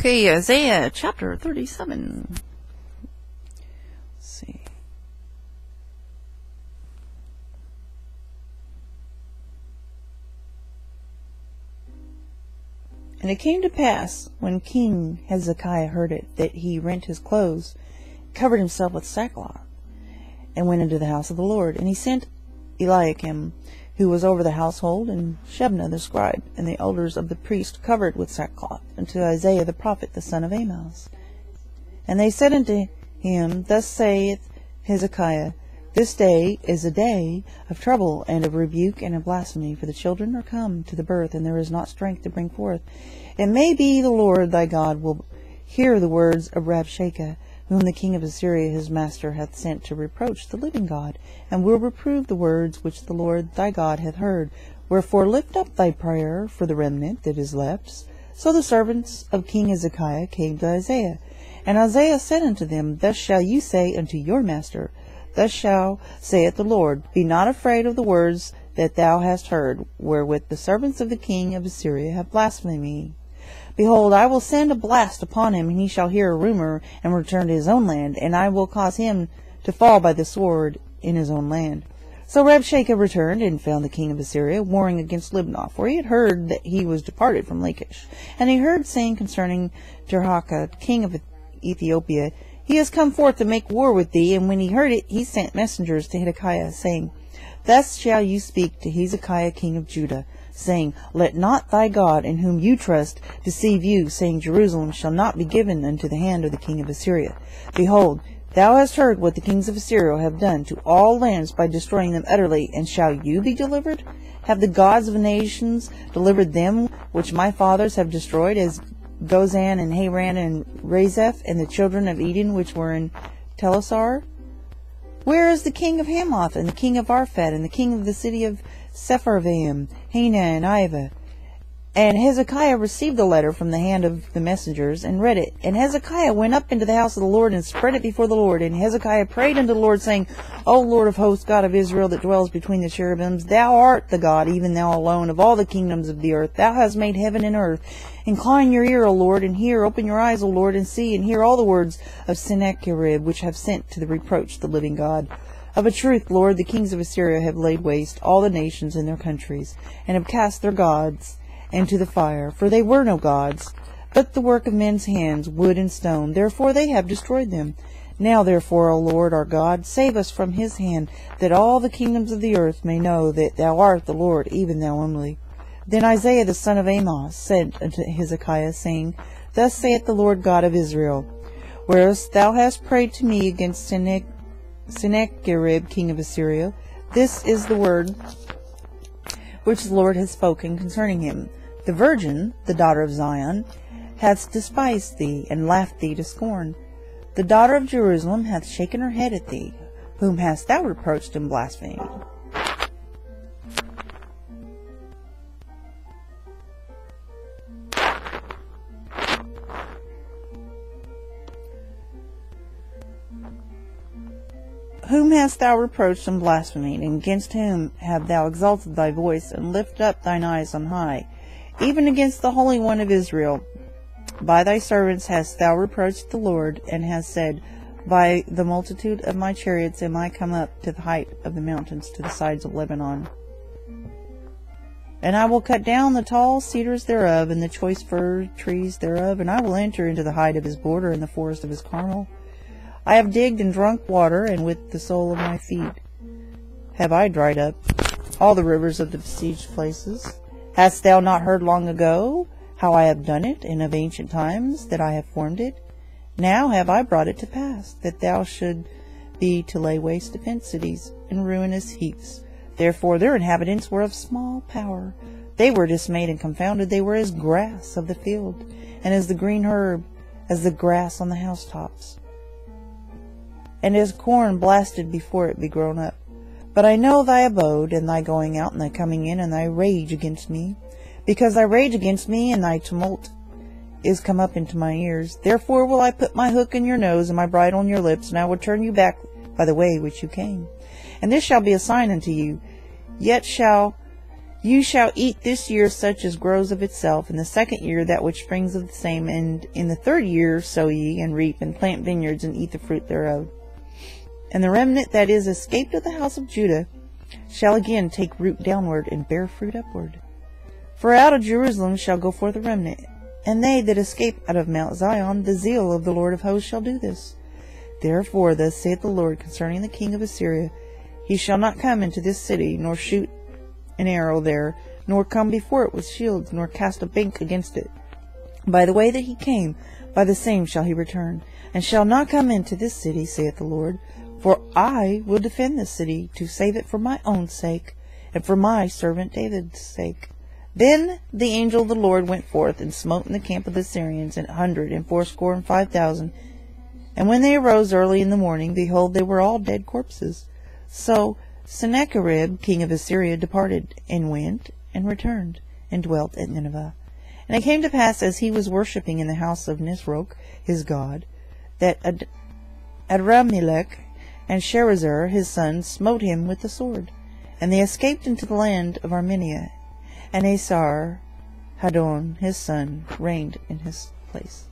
Okay, Isaiah chapter 37. Let's see. And it came to pass, when King Hezekiah heard it, that he rent his clothes, covered himself with sackcloth, and went into the house of the Lord. And he sent Eliakim, who was over the household, and Shebna the scribe, and the elders of the priest covered with sackcloth, unto Isaiah the prophet, the son of Amoz. And they said unto him, Thus saith Hezekiah, This day is a day of trouble, and of rebuke, and of blasphemy, for the children are come to the birth, and there is not strength to bring forth. It may be the Lord thy God will hear the words of Rabshakeh, whom the king of Assyria his master hath sent to reproach the living God, and will reprove the words which the Lord thy God hath heard. Wherefore lift up thy prayer for the remnant that is left. So the servants of King Hezekiah came to Isaiah. And Isaiah said unto them, Thus shall you say unto your master, Thus shall saith the Lord, Be not afraid of the words that thou hast heard, wherewith the servants of the king of Assyria have blasphemed me. Behold, I will send a blast upon him, and he shall hear a rumor, and return to his own land, and I will cause him to fall by the sword in his own land. So Rabshakeh returned, and found the king of Assyria warring against Libnah, for he had heard that he was departed from Lachish. And he heard saying concerning Tirhakah, king of Ethiopia, He is come forth to make war with thee. And when he heard it, he sent messengers to Hezekiah, saying, Thus shall you speak to Hezekiah king of Judah, saying, Let not thy God, in whom you trust, deceive you, saying, Jerusalem shall not be given unto the hand of the king of Assyria. Behold, thou hast heard what the kings of Assyria have done to all lands by destroying them utterly, and shall you be delivered? Have the gods of the nations delivered them which my fathers have destroyed, as Gozan and Haran and Rezeph, and the children of Eden which were in Telassar? Where is the king of Hamath, and the king of Arphadd, and the king of the city of Sepharvaim, Hena and Ivah? And Hezekiah received the letter from the hand of the messengers, and read it. And Hezekiah went up into the house of the Lord, and spread it before the Lord. And Hezekiah prayed unto the Lord, saying, O Lord of hosts, God of Israel, that dwells between the cherubims, Thou art the God, even Thou alone, of all the kingdoms of the earth. Thou hast made heaven and earth. Incline your ear, O Lord, and hear. Open your eyes, O Lord, and see, and hear all the words of Sennacherib, which have sent to the reproach the living God. Of a truth, Lord, the kings of Assyria have laid waste all the nations in their countries, and have cast their gods into the fire, for they were no gods, but the work of men's hands, wood and stone. Therefore they have destroyed them. Now therefore, O Lord our God, save us from his hand, that all the kingdoms of the earth may know that thou art the Lord, even thou only. Then Isaiah the son of Amoz sent unto Hezekiah, saying, Thus saith the Lord God of Israel, Whereas thou hast prayed to me against Sennacherib king of Assyria, this is the word which the Lord has spoken concerning him. The virgin, the daughter of Zion, hath despised thee, and laughed thee to scorn. The daughter of Jerusalem hath shaken her head at thee. Whom hast thou reproached and blasphemed? Whom hast thou reproached and blasphemed, and against whom have thou exalted thy voice, and lifted up thine eyes on high? Even against the Holy One of Israel. By thy servants hast thou reproached the Lord, and hast said, By the multitude of my chariots am I come up to the height of the mountains, to the sides of Lebanon. And I will cut down the tall cedars thereof, and the choice fir trees thereof, and I will enter into the height of his border, and the forest of his Carmel. I have digged and drunk water, and with the sole of my feet have I dried up all the rivers of the besieged places. Hast thou not heard long ago how I have done it, and of ancient times that I have formed it? Now have I brought it to pass, that thou should be to lay waste defenced cities and ruinous heaps. Therefore their inhabitants were of small power. They were dismayed and confounded. They were as grass of the field, and as the green herb, as the grass on the housetops, and as corn blasted before it be grown up. But I know thy abode, and thy going out, and thy coming in, and thy rage against me. Because thy rage against me, and thy tumult is come up into my ears. Therefore will I put my hook in your nose, and my bridle in your lips, and I will turn you back by the way which you came. And this shall be a sign unto you. Yet shall You shall eat this year such as grows of itself, in the second year that which springs of the same, and in the third year sow ye, and reap, and plant vineyards, and eat the fruit thereof. And the remnant that is escaped of the house of Judah shall again take root downward, and bear fruit upward. For out of Jerusalem shall go forth a remnant, and they that escape out of Mount Zion, the zeal of the Lord of hosts shall do this. Therefore thus saith the Lord concerning the king of Assyria, He shall not come into this city, nor shoot an arrow there, nor come before it with shields, nor cast a bank against it. By the way that he came, by the same shall he return, and shall not come into this city, saith the Lord. For I will defend this city, to save it for my own sake, and for my servant David's sake. Then the angel of the Lord went forth, and smote in the camp of the Syrians 185,000. And when they arose early in the morning, behold, they were all dead corpses. So Sennacherib king of Assyria departed, and went, and returned, and dwelt at Nineveh. And it came to pass, as he was worshipping in the house of Nisroch his god, that Adrammelech and Sharezer his son smote him with the sword. And they escaped into the land of Armenia, and Esar Haddon his son reigned in his place.